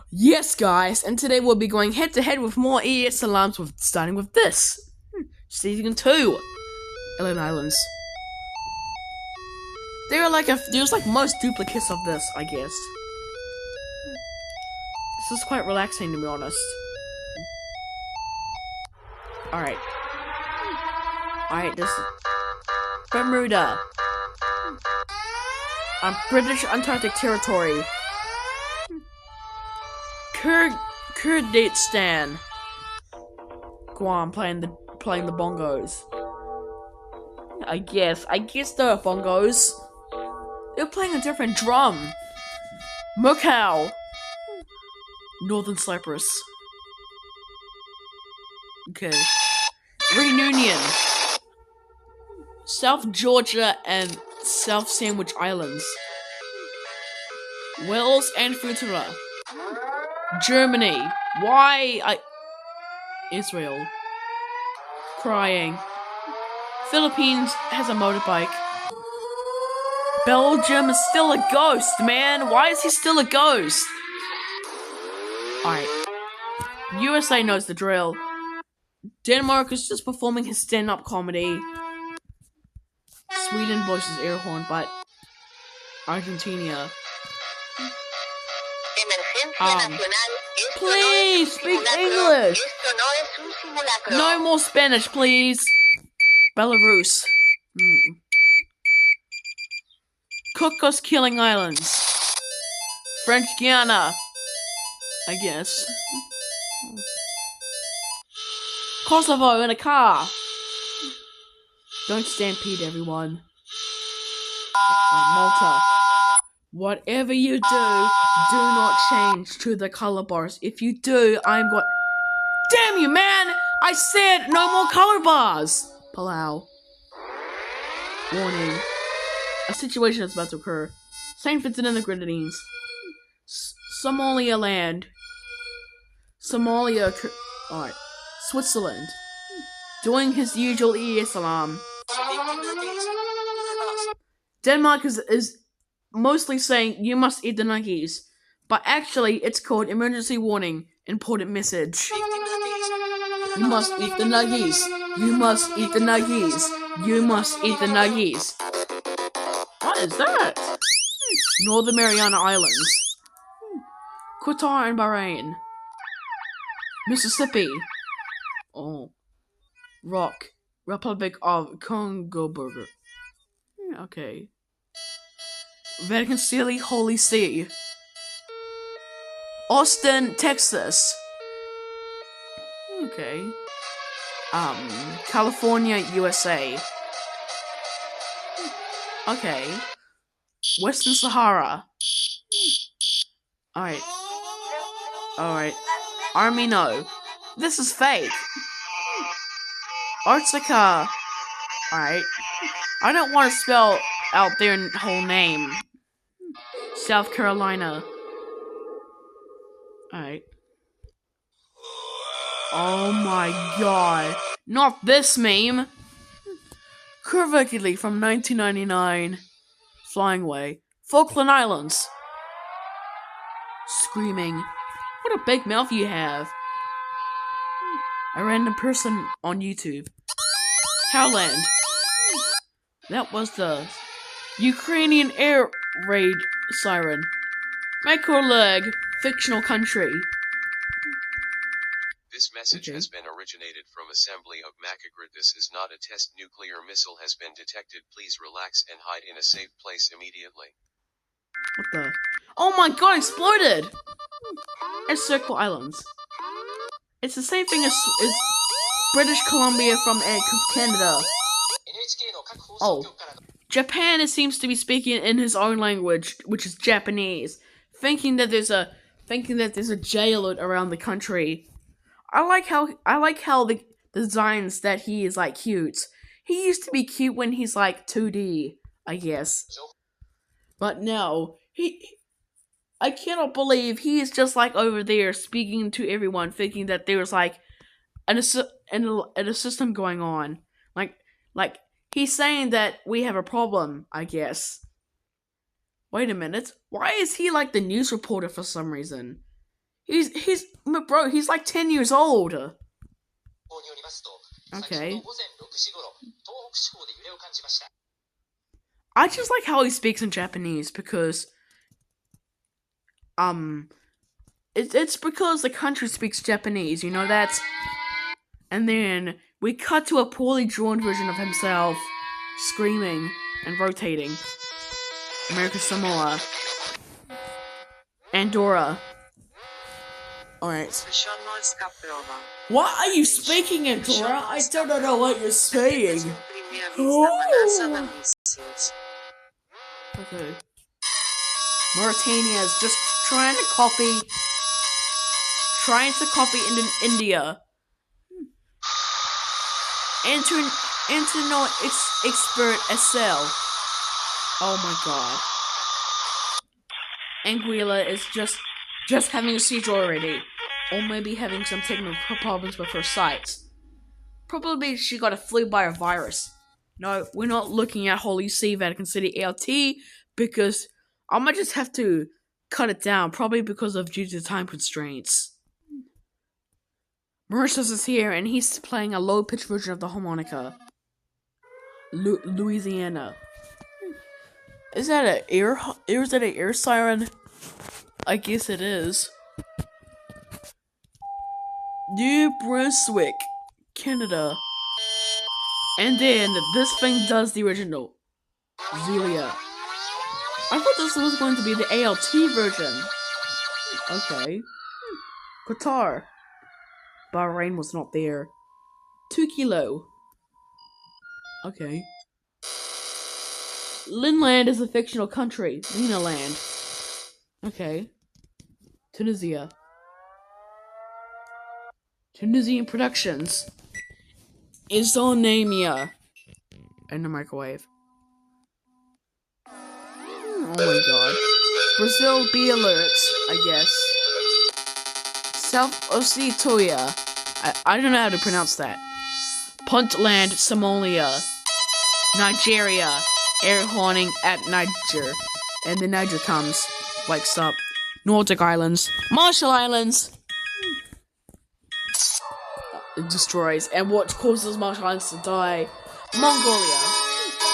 Yes, guys, and today we'll be going head to head with more ES alarms, starting with this. Season 2, Alien Islands. There's like most duplicates of this, I guess. This is quite relaxing, to be honest. Alright, this is Bermuda. British Antarctic Territory. Kyrgyzstan. Guam playing the bongos. I guess there are bongos. They're playing a different drum. Macau. Northern Cyprus. Okay. Reunion. South Georgia and South Sandwich Islands. Wales and Futura. Germany. Israel. Crying. Philippines has a motorbike. Belgium is still a ghost, man. Why is he still a ghost? Alright. USA knows the drill. Denmark is just performing his stand-up comedy. Sweden blows his air horn, but Argentina. Please speak English. No more Spanish, please. Belarus. Cocos Killing Islands. French Guiana. I guess. Kosovo in a car. Don't stampede, everyone. Malta. Whatever you do not change to the color bars. If you do, I'm going. Damn you, man! I said no more color bars! Palau. Warning. A situation is about to occur. Saint Vincent and the Grenadines. Somaliland. Alright. Switzerland. Doing his usual ES alarm. Denmark is mostly saying you must eat the nuggies, but actually it's called emergency warning, important message. You must eat the nuggies. You must eat the nuggies. You must eat the nuggies. What is that? Northern Mariana Islands. Qatar and Bahrain. Mississippi. Oh. Rock. Republic of Congo Burger. Okay. Vatican City, Holy See. Austin, Texas. Okay. California, USA. Okay. Western Sahara. Alright. Army, no. This is fake. Arctica. Alright. I don't want to spell out their whole name. South Carolina. Alright. Oh my god. Not this meme. Curvically from 1999. Flying away. Falkland Islands. Screaming. What a big mouth you have. A random person on YouTube. Howland. That was the Ukrainian air raid siren. Microleg, fictional country. This message has been originated from Assembly of Macagrid. This is not a test. Nuclear missile has been detected. Please relax and hide in a safe place immediately. What the? Oh my god, exploded! It's Circle Islands. It's the same thing as British Columbia from Canada. Oh. Japan seems to be speaking in his own language, which is Japanese, thinking that there's a J alert around the country. I like how the designs that he is like cute. He used to be cute when he's like 2D, I guess. But no, I cannot believe he is just like over there speaking to everyone, thinking that there's like a system going on. Like he's saying that we have a problem, I guess. Wait a minute. Why is he like the news reporter for some reason? bro, he's like 10 years old. Okay. I just like how he speaks in Japanese because, it's because the country speaks Japanese, you know that? And then we cut to a poorly drawn version of himself screaming and rotating. America Samoa. Andorra. Alright. Why are you speaking, Andorra? I don't know what you're saying. Oh. Okay. Mauritania is just trying to copy India. Internet expert SL. Oh my god. Anguilla is just having a seizure already. Or maybe having some technical problems with her sight. Probably she got a flu by a virus. No, we're not looking at Holy See Vatican City ALT because I might just have to cut it down, probably due to time constraints. Mauritius is here and he's playing a low-pitched version of the harmonica. Louisiana. Is that an air siren? I guess it is. New Brunswick, Canada. And then this thing does the original. Zelia. I thought this was going to be the ALT version. Okay. Qatar. Bahrain was not there. 2 kilo. Okay. Linland is a fictional country. Lena Land. Okay. Tunisia. Tunisian Productions. Isonamia. In the microwave. Oh my god. Brazil be alert, I guess. South Ossetia. I don't know how to pronounce that. Puntland, Somalia. Nigeria. Air horning at Niger. And then Niger comes. Wakes up. Nordic Islands. Marshall Islands. It destroys. And what causes Marshall Islands to die? Mongolia.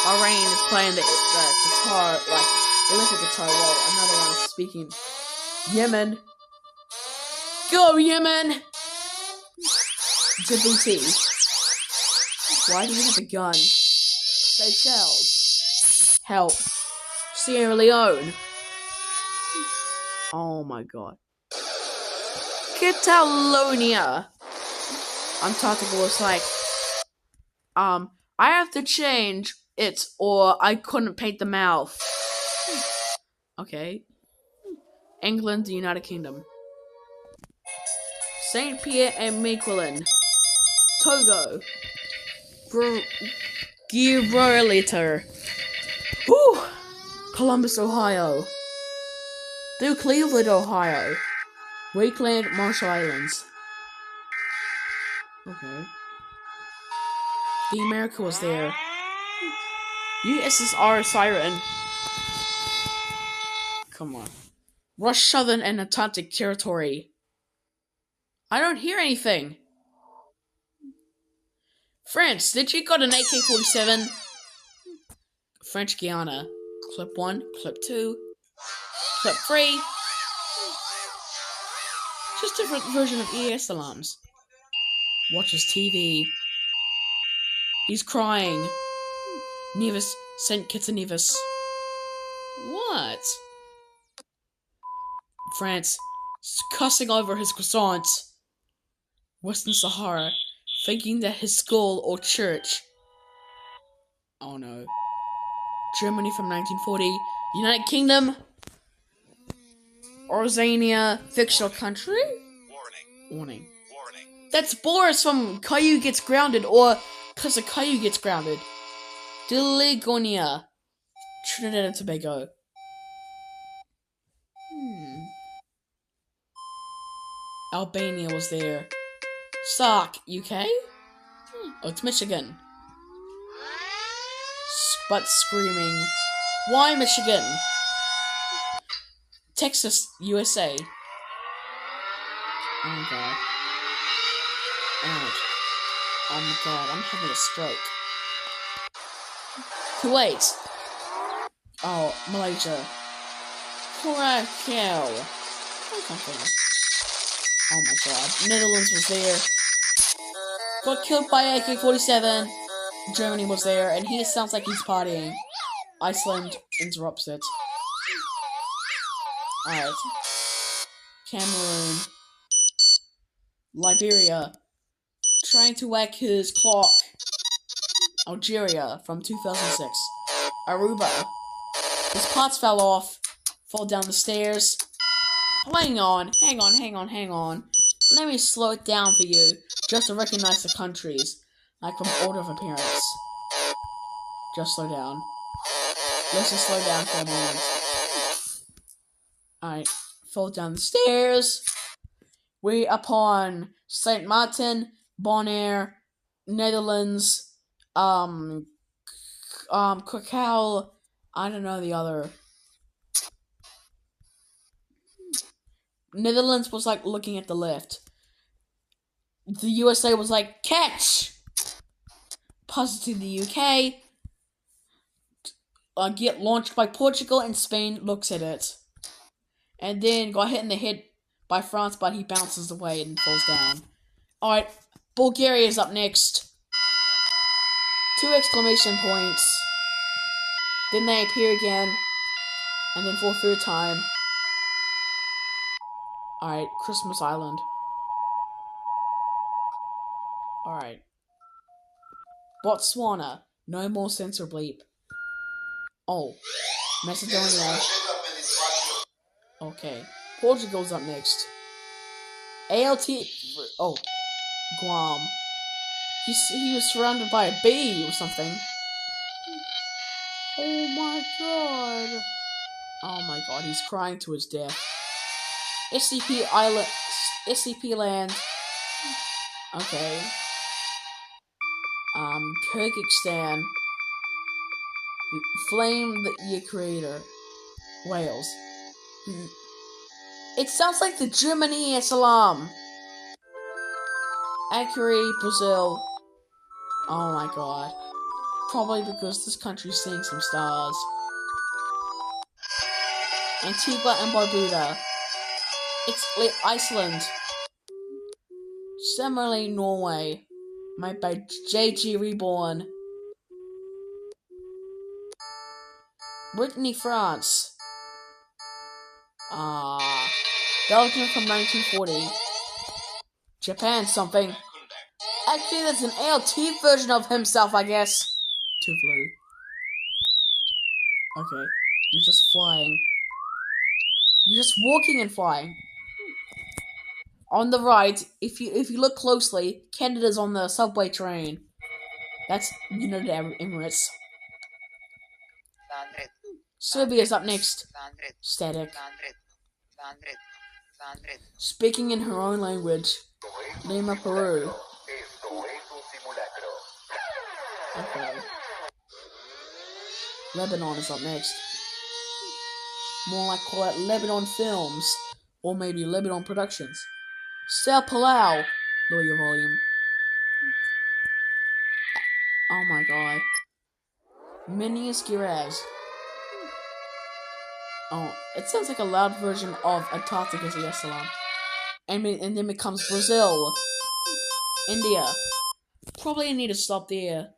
Bahrain is playing the guitar, like electric guitar, while another one is speaking. Yemen. Go Yemen! Djibouti. Why do you have a gun? Seychelles. Help. Sierra Leone. Oh my god. Catalonia. Antarctica was like, I have to change it or I couldn't paint the mouth. Okay. England, the United Kingdom. St. Pierre and Miquelon. Togo. Gibraltar. Whew. Columbus, Ohio. New Cleveland, Ohio. Wakeland, Marshall Islands. Okay. The America was there. USSR Siren. Come on. Rush Southern and Atlantic Territory. I don't hear anything. France, did you got an AK-47? French Guiana. Clip 1, clip 2, clip 3. Just different version of ES alarms. Watches TV. He's crying. Nevis sent Kitts Nevis. What? France, cussing over his croissants. Western Sahara, thinking that his school or church. Oh no. Germany from 1940. United Kingdom. Orzania, fictional country? Warning. That's Boris from Caillou Gets Grounded, or Cause of Caillou Gets Grounded. Diligonia, Trinidad and Tobago. Albania was there. Sark, UK? Oh, it's Michigan. But screaming. Why Michigan? Texas, USA. Oh god. Ouch. Oh my god, I'm having a stroke. Kuwait. Oh, Malaysia. Krakow. Something. Oh my god. Netherlands was there. Got killed by AK-47. Germany was there, and he sounds like he's partying. Iceland interrupts it. Alright. Cameroon. Liberia. Trying to whack his clock. Algeria from 2006. Aruba. His parts fell off. Fall down the stairs. Hang on. Let me slow it down for you, just to recognize the countries, like from order of appearance. Just slow down. Let's just slow down for a moment. Alright, fall down the stairs. We upon Saint Martin, Bonaire, Netherlands, Krakow, I don't know the other. Netherlands was like looking at the left. The USA was like, catch! Passes to the UK. Get launched by Portugal, and Spain looks at it. And then got hit in the head by France, but he bounces away and falls down. Alright, Bulgaria is up next. 2 exclamation points. Then they appear again. And then for a third time. Alright, Christmas Island. Alright. Botswana. No more censor bleep. Oh. Macedonia. Okay. Portugal's up next. ALT. Oh. Guam. He was surrounded by a bee or something. Oh my god. Oh my god, he's crying to his death. SCP Island. SCP Land. Okay. Kyrgyzstan. Flame the Year Creator. Wales. It sounds like the Germany Salam. Acre, Brazil. Oh my god. Probably because this country's seeing some stars. Antigua and Barbuda. It's Iceland. Similarly, Norway. Made by JG Reborn. Brittany, France. Belgium from 1940. Japan something. Actually, that's an ALT version of himself, I guess. Tuvalu. Okay, you're just flying. You're just walking and flying. On the right, if you look closely, Canada's on the subway train. That's United Arab Emirates. Serbia's up next. Static. Speaking in her own language. Lima, Peru. Okay. Lebanon is up next. More like call it Lebanon Films. Or maybe Lebanon Productions. Sao Palau. Lower your volume. Oh my god. Minas Gerais. Oh, it sounds like a loud version of Antarctica Salam. And then becomes Brazil. India. Probably need to stop there.